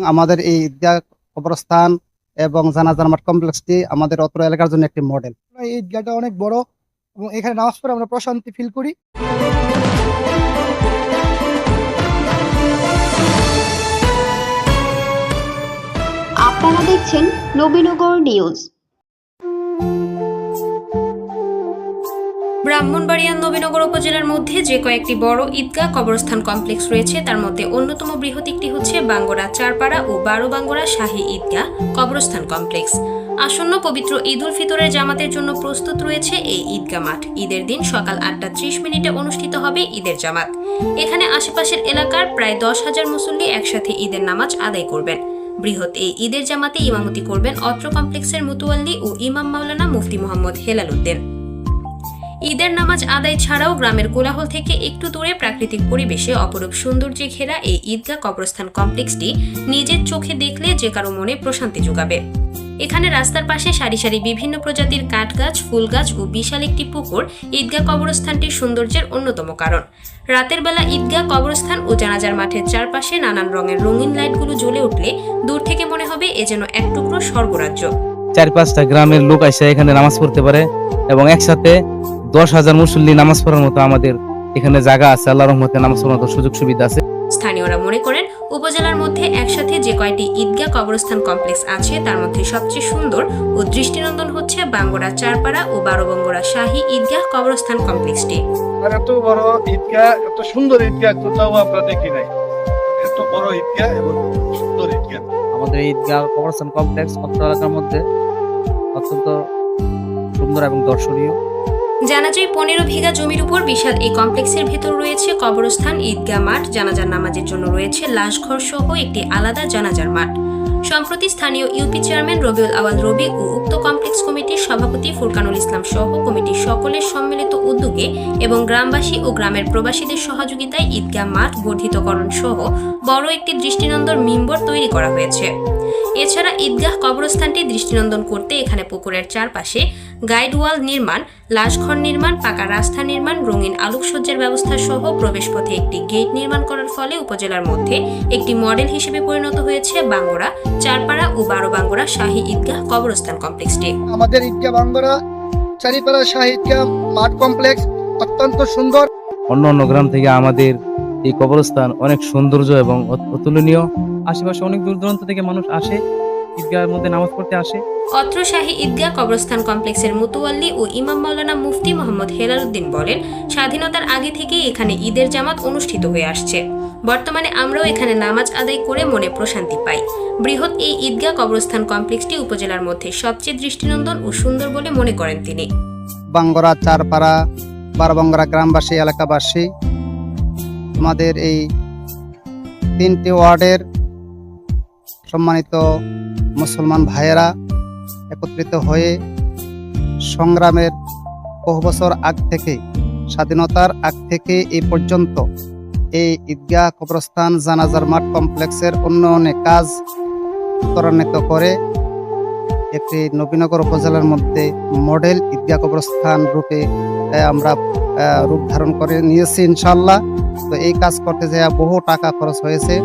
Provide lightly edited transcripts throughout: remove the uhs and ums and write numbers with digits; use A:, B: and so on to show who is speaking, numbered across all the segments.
A: আমাদের এই ঈদগাহ কবরস্থান এবং জানাজার মাঠ কমপ্লেক্সটি আমাদের অত্র এলাকার জন্য একটি মডেল।
B: এই ঈদগাহটা অনেক বড় এবং এখানে নামাজ পড়ে আমরা প্রশান্তি ফিল করি।
C: আপনারা দেখছেন নবীনগর নিউজ।
D: ব্রাহ্মণবাড়িয়ার নবীনগর উপজেলার মধ্যে যে কয়েকটি বড় ঈদগাহ কবরস্থান কমপ্লেক্স রয়েছে তার মধ্যে অন্যতম বৃহৎ একটি হচ্ছে বাঙ্গরা চারপাড়া ও 12 বাঙ্গরা শাহী ঈদগাহ কবরস্থান কমপ্লেক্স। আসন্ন পবিত্র ঈদ উল ফিতরের জামাতের জন্য প্রস্তুত রয়েছে এই ঈদগাহ মাঠ। ঈদের দিন সকাল 8:30 অনুষ্ঠিত হবে ঈদের জামাত। এখানে আশেপাশের এলাকার প্রায় 10,000 মুসল্লি একসাথে ঈদের নামাজ আদায় করবেন। বৃহৎ এই ঈদের জামাতে ইমামতি করবেন অত্র কমপ্লেক্সের মুতুয়াল্লি ও ইমাম মাওলানা মুফতি মোহাম্মদ হেলাল উদ্দিন। ঈদের নামাজ আদায় ছাড়াও গ্রামের কোলাহল থেকে একটু দূরে প্রাকৃতিক পরিবেশে অপরূপ সৌন্দর্যে ঘেরা এই ঈদগাহ কবরস্থান কমপ্লেক্সটি নিজের চোখে দেখলে যে কারো মনে প্রশান্তি যোগাবে। এখানে রাস্তার পাশে সারি সারি বিভিন্ন প্রজাতির কাঠ গাছ, ফুল গাছ ও বিশাল একটি পুকুর ঈদগাহ কবরস্থানটির সৌন্দর্যের অন্যতম কারণ। রাতের বেলা ঈদগাহ কবরস্থান ও জানাজার মাঠের চারপাশে নানান রঙের রঙিন লাইটগুলো জ্বলে উঠলে দূর থেকে মনে হবে এ যেন এক টুকরো স্বর্গরাজ্য।
E: 4-5টা গ্রামের লোক এসে এখানে নামাজ পড়তে পারে এবং একসাথে 10,000 মুসল্লি নামাজ পড়ার মতো আমাদের এখানে জায়গা আছে। আল্লাহর রহমতে নামাজ পড়ার মতো সুযোগ সুবিধা আছে।
D: স্থানীয়রা মনে করেন উপজেলার মধ্যে একসাথে যে কয়টি ঈদগাহ কবরস্থান কমপ্লেক্স আছে তার মধ্যে সবচেয়ে সুন্দর ও দৃষ্টিনন্দন হচ্ছে বাঙ্গরা চারপাড়া ও 12 বাঙ্গরা শাহী ঈদগাহ কবরস্থান কমপ্লেক্সটি।
F: এত বড় ঈদগাহ, এত সুন্দর ঈদগাহ কোথাও আমরা দেখি নাই। এত বড় ঈদগাহ এবং সুন্দর ঈদগাহ।
E: আমাদের ঈদগাহ কবরস্থান কমপ্লেক্স অত্র এলাকার মধ্যে অত্যন্ত সুন্দর এবং দর্শনীয়।
D: জানা যায় 15 বিঘা জমির উপর বিশাল এই কমপ্লেক্সের ভেতর রয়েছে কবরস্থান, ঈদগাহ মাঠ, জানাজার নামাজের জন্য রয়েছে লাশঘর সহ একটি আলাদা জানাজার মাঠ। সম্প্রতি স্থানীয় ইউপি চেয়ারম্যান রবিউল আওয়াল রবি ও উক্ত কমপ্লেক্স কমিটির সভাপতি ফুরকানুল ইসলাম সহ কমিটির সকলের সম্মিলিত উদ্যোগে এবং গ্রামবাসী ও গ্রামের প্রবাসীদের সহযোগিতায় ঈদগাহ মাঠ বর্ধিতকরণ সহ বড় একটি দৃষ্টিনন্দন মিম্বর তৈরি করা হয়েছে। এছাড়া ঈদগাহ কবরস্থানটি দৃষ্টিনন্দন করতে এখানে পুকুরের চারপাশে গাইড ওয়াল নির্মাণ, লাশঘর নির্মাণ, পাকা রাস্তা নির্মাণ, রঙিন আলোকসজ্জার ব্যবস্থা সহ প্রবেশপথে একটি গেট নির্মাণ করার ফলে উপজেলার মধ্যে একটি মডেল হিসেবে পরিণত হয়েছে বাঙ্গরা চারপাড়া ও 12 বাঙ্গরা শাহী ঈদগাহ কবরস্থান কমপ্লেক্সটি।
B: আমাদের ঈদগাহ বাঙ্গরা চারিপাড়া শাহী ঈদগাহ মাঠ কমপ্লেক্স অত্যন্ত সুন্দর।
E: অন্য গ্রাম থেকে আমাদের এই কবরস্থান অনেক সৌন্দর্য এবং অতুলনীয়।
G: আশেপাশে অনেক দূর দূরান্ত থেকে মানুষ আসে, ঈদগাহের মধ্যে নামাজ পড়তে আসে।
D: অত্র শাহী ঈদগাহ কবরস্থান কমপ্লেক্সের মুতুয়াল্লি ও ইমাম মাওলানা মুফতি মোহাম্মদ হেলাল উদ্দিন বলেন, স্বাধীনতার আগে থেকেই এখানে ঈদের জামাত অনুষ্ঠিত হয়ে আসছে। বর্তমানে আমরাও এখানে নামাজ আদায় করে মনে প্রশান্তি পাই। বৃহৎ এই ঈদগাহ কবরস্থান কমপ্লেক্সটি উপজেলার মধ্যে সবচেয়ে দৃষ্টিনন্দন ও সুন্দর বলে মনে করেন তিনি।
A: বাঙ্গরা চারপাড়া, 12 বাঙ্গরা গ্রামবাসী, এলাকাবাসী, আমাদের এই 3টি ওয়ার্ডের সম্মানিত মুসলমান ভাইয়েরা একত্রিত হয়ে সংগ্রামের বহু বছর আগ থেকে, স্বাধীনতার আগ থেকে এই পর্যন্ত এই ঈদগাহ কবরস্থান, জানাজার মাঠ কমপ্লেক্সের উন্নয়নে কাজ ত্বরান্বিত করে একটি নবীনগর উপজেলার মধ্যে মডেল ঈদগাহ কবরস্থান রূপে আমরা রূপ ধারণ করে নিয়েছি ইনশাল্লাহ। তো এই কাজ করতে যায় বহু টাকা খরচ হয়েছে।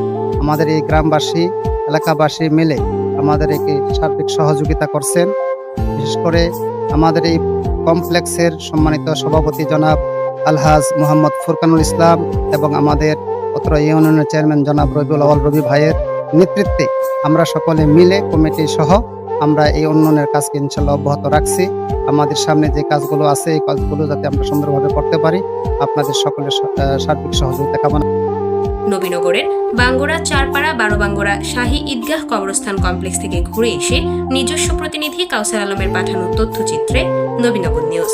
A: আমাদের এই গ্রামবাসী, এলাকাবাসী মিলে আমাদের একে সার্বিক সহযোগিতা করছেন। বিশেষ করে আমাদের এই কমপ্লেক্সের সম্মানিত সভাপতি জনাব আলহাজ মোহাম্মদ ফুরকানুল ইসলাম এবং আমাদের অত্র ইউনিয়নের চেয়ারম্যান জনাব রবিউল আওয়াল রবি ভাইয়ের নেতৃত্বে আমরা সকলে মিলে কমিটি সহ আমরা এই উন্নয়নের কাজকে ইনশাল্লাহ অব্যাহত রাখছি। আমাদের সামনে যে কাজগুলো আছে এই কাজগুলো যাতে আমরা সুন্দরভাবে করতে পারি, আপনাদের সকলের সার্বিক সহযোগিতা কামনা।
D: নবীনগরের বাঙ্গরা চারপাড়া 12 বাঙ্গরা শাহী ঈদগাহ কবরস্থান কমপ্লেক্স থেকে ঘুরে এসে নিজস্ব প্রতিনিধি কাউসার আলমের পাঠানো তথ্যচিত্রে নবীনগর নিউজ।